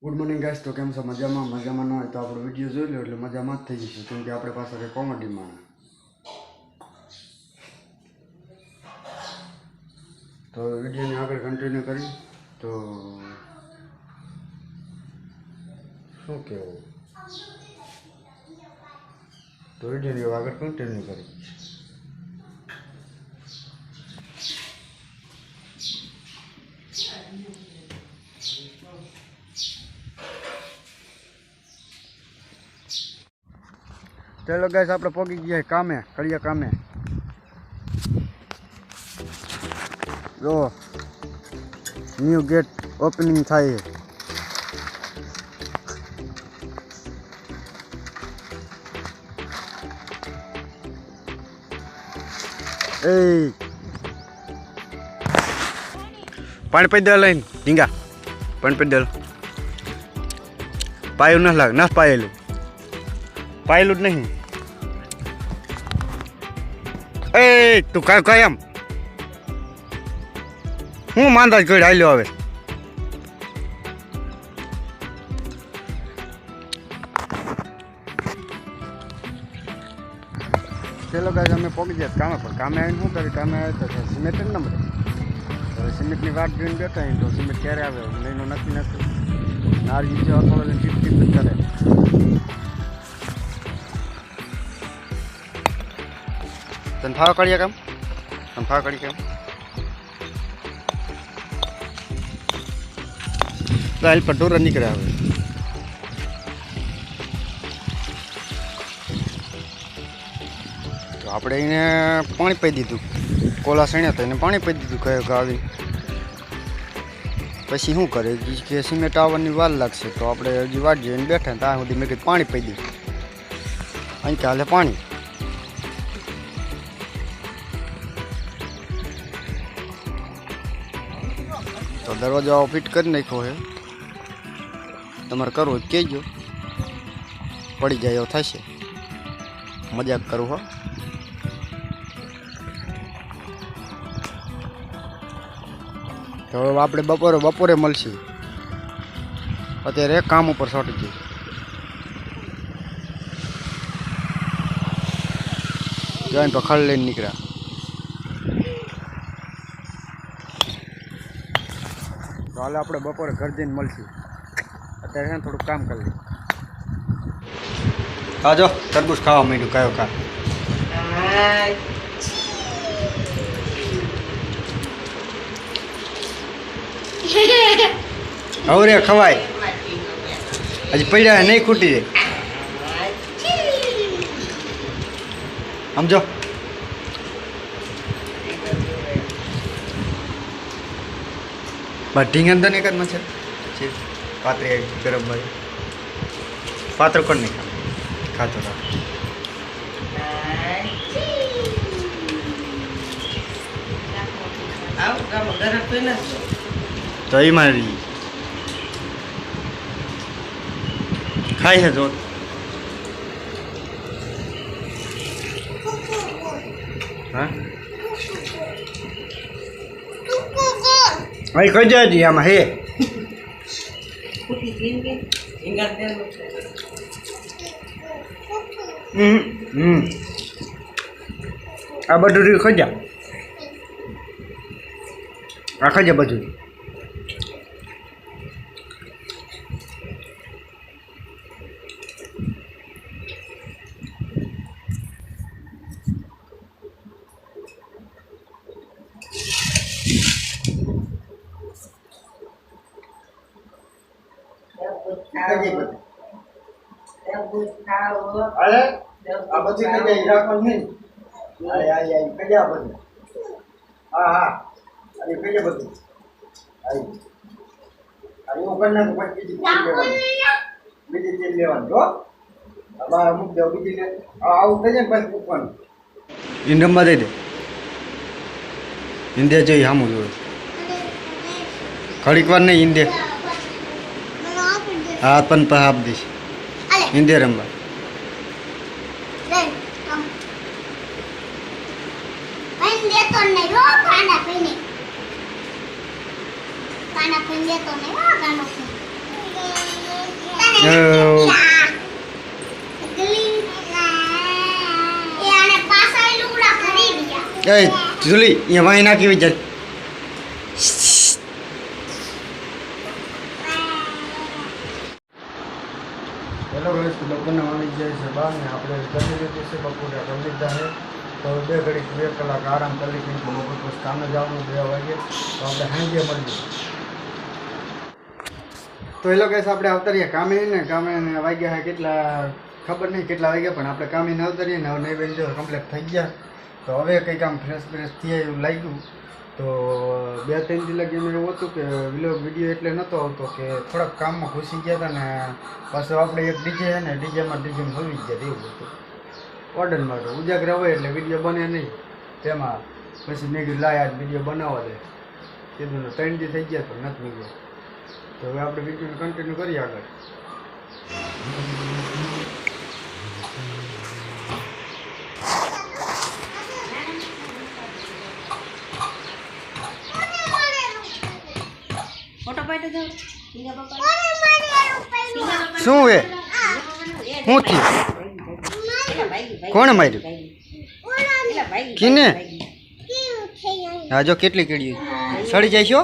Good morning guys, તો કેમ છો? મજામાં ન હોય તો આપણો વિડીયો જોઈ લો એટલે મજામાં જ થઈ જશે, કેમ કે આપણે પાસે કંઈ કોમેડીમાં. તો વિડીયોને આગળ કન્ટિન્યુ કરી તો શું કહેવું, તો વિડીયોને આગળ કન્ટિન્યુ કરી. ચાલો ગાઈસ, આપણે પહોંચી ગયા કામે, કડિયા કામે. જો ન્યૂ ગેટ ઓપનિંગ થાય છે. એ પાણી પી દે લઈને ઢીંગા, પાણી પી દે. પાયું ન લાગે, ન પાયેલું જ નહીં. એ તું કઈ એમ હું માંદા જોઈ હાલ્યો હવે. ચલો ગાઈસ, અમે પહોંચી ગયા કામે. પણ કામે આવીને શું કરી, કામે આવે તો સિમેન્ટ જ ન મળે. હવે સિમેન્ટની વાટ જોઈને બેઠા તો સિમેન્ટ ક્યારે આવે લઈને નક્કી નથી. નારી જેવા થોડો ટીપ ટીપ જ કરે. તને ફાવ કરીએ કામ, તને ફાવ કરી કામ. હાલ પર ઢોર નીકળ્યા હવે. તો આપણે એને પાણી પી દીધું, કોલા સણ્યા તો એને પાણી પી દીધું કયો આવી. પછી શું કરે કે સિમેન્ટ આવવાની વાર લાગશે, તો આપણે હજી વાટ જઈને બેઠા ત્યાં સુધી મેં કીધું પાણી પી દીધું. અહીં કે હાલે પાણી. તો દરવાજો ફિટ કરી નાખ્યો છે. તમારે કરવું જ કહેજો, પડી જાય એવો થશે. મજાક કરું હો. તો હવે આપણે બપોરે મળશે. અત્યારે એક કામ ઉપર છોટી ગયું. જોઈને તો ખડ લઈને નીકળ્યા. તો હાલે આપણે બપોરે ઘર જઈને મળશું. અત્યારે છે ને થોડુંક કામ કરી લઈએ. હા જો તરબૂચ ખાવા માંડ્યું કયો ખા. હવે રે ખવાય, હજી પડ્યા નહીં ખૂટી જાય. સમજો બસ ઢીંગન તો નહીં કરમાં છે પાત્રી ગરમ ભાઈ પાત્ર કોણ નહીં ખાતો તો એ મારી ખાય છે જો. હા અહીં કઈ જાય જી આમાં હે. આ બધું ખજા, આ ખજા બધું. આ બધી કઈ રાખવાનું નહીં. કઈ બધું હા હા અરે કઈ બધું એવું કરી નાખું. બીજી તેલ લેવાનું જો બાર મૂકી દો. બીજી લે આવું થઈ જાય પછી મૂકવાનું. ઇન્ડમમાં દઈ દે. ઇન્ડિયા જોઈ સામું જોયું ઘડીક વાર નહીં. ઇન્ડિયા હા પણ આપ દઈશ. ઇન્ડિયા રમવા Kana pendia to ne wa gano. A Julie અહીંયા વાઈ નાખી વિચાર હેલો ગાઈસ લોકોને આવી જાય છે બહાર ને આપણે જમી લીધું છે બપોરે જમી લીધા છે તો 2 કલાક આરામ કરી લઈએ બપોર પછી કામે જવાનું 2 વાગે તો આપણે સાંજે મળીએ તો હેલો ગાઈસ આપણે આવતા કામે વાગ્યા છે કેટલા ખબર નહીં કેટલા વાગ્યા પણ આપણે કામે ન આવતા રહીએ ને હવે નહીં જો કમ્પ્લીટ થઈ ગયા તો હવે કંઈક આમ ફ્રેશ થઈ એવું લાગ્યું તો 2-3 દી લગી એવું હતું કે વિડીયો એટલે નહોતો આવતો કે થોડાક કામમાં ઘૂસી ગયા હતા ને પાછું આપણે એક ડીજે છે ને ડીજેમાં હોવી જ જાય એવું હતું ઓર્ડરમાં તો ઉજાગરા હોય એટલે વિડીયો બને નહીં તેમાં પછી મેં કીધું લાય આજ વિડીયો બનાવવા દે કીધું 3 દી થઈ ગયા તો નથી નીકળ્યો તો હવે આપણે વિડીયોને કન્ટિન્યુ કરીએ આગળ શું હે શું થયું કોણે માર્યું કીને હા જો કેટલી કીડી સડી જાય છો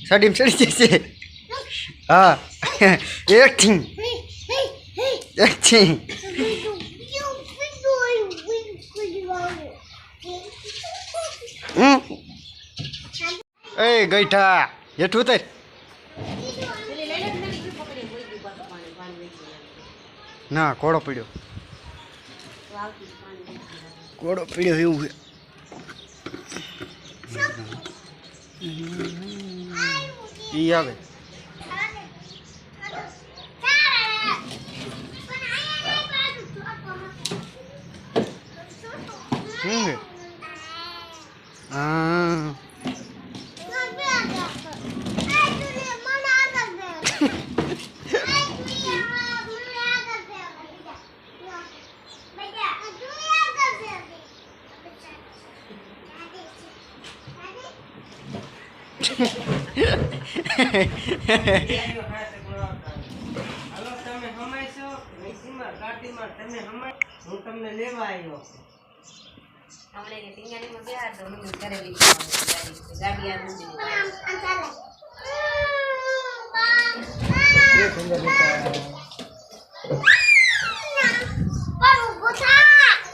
સડી જશે હા એકથી એ ગઈઠા હેઠું ઉતર ના કોડો પીડ્યો એવું છે ઈ આવે હા હું તમને લેવા આવ્યો હમણે કે ટીંગાની માં ગયા તો મને કરેલી ગાડી આ મૂકી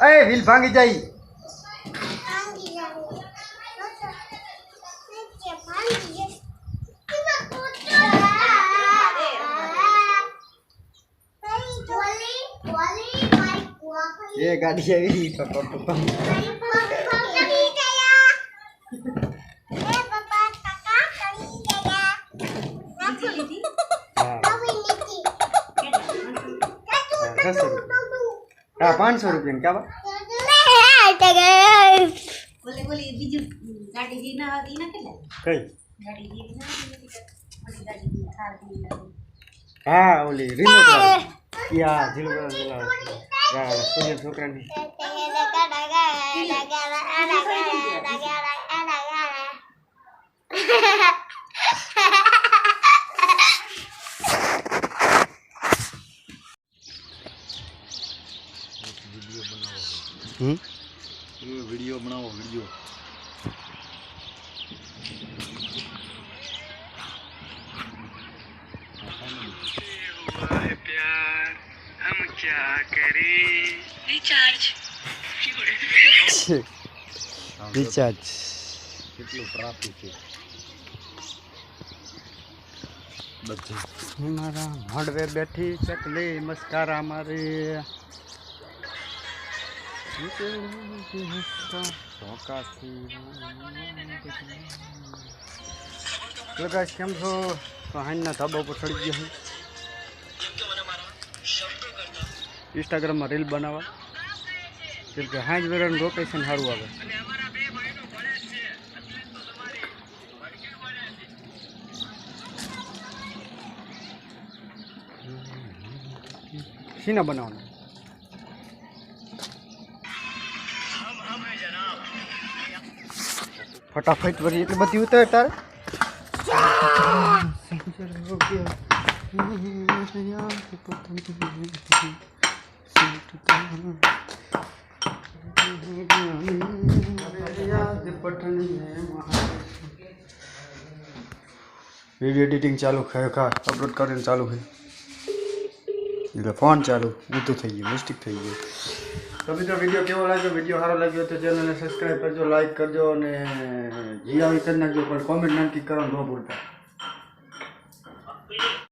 એ વ્હીલ ભાંગી જાય ये गाड़ी आई हाँ 500 रुपये क्या बात बोले बोले बीजू गाड़ी दी ना केला कई गाड़ी दी ना गाड़ी दी थार दी हाँ ओली रिमोट वाली या जिलो सोनिया छोकरा नहीं वीडियो बनाओ वीडियो प्यार हम क्या करें रिचार्ज કેટલું ટ્રાફિક છે બધે મારા હળવે બેઠી ચકલી મસ્કારા મારી કેમ છો તો હાઈના ધાબા ઉપર ચડી ગયા હું ઇન્સ્ટાગ્રામમાં રીલ બનાવવા કેમ કે હાંજ વેરાનું લોકેશન સારું આવે શીના બનાવવાના ફટાફટ વળી એટલી બધી ઉતાર તારે વિડીયો એડિટિંગ ચાલુ અપલોડ કરીને ચાલુ છે એટલે ફોન ચાલુ ઊંધું થઈ ગયું મિસ્ટેક થઈ ગયું. તો મિત્રો વિડીયો કેવો લાગ્યો? વિડીયો સારો લાગ્યો તો ચેનલને સબસ્ક્રાઈબ કરજો, લાઈક કરજો અને જી આવી કરી નાખજો, પણ કોમેન્ટ નક્કી કરવાનું ન ભૂલતા.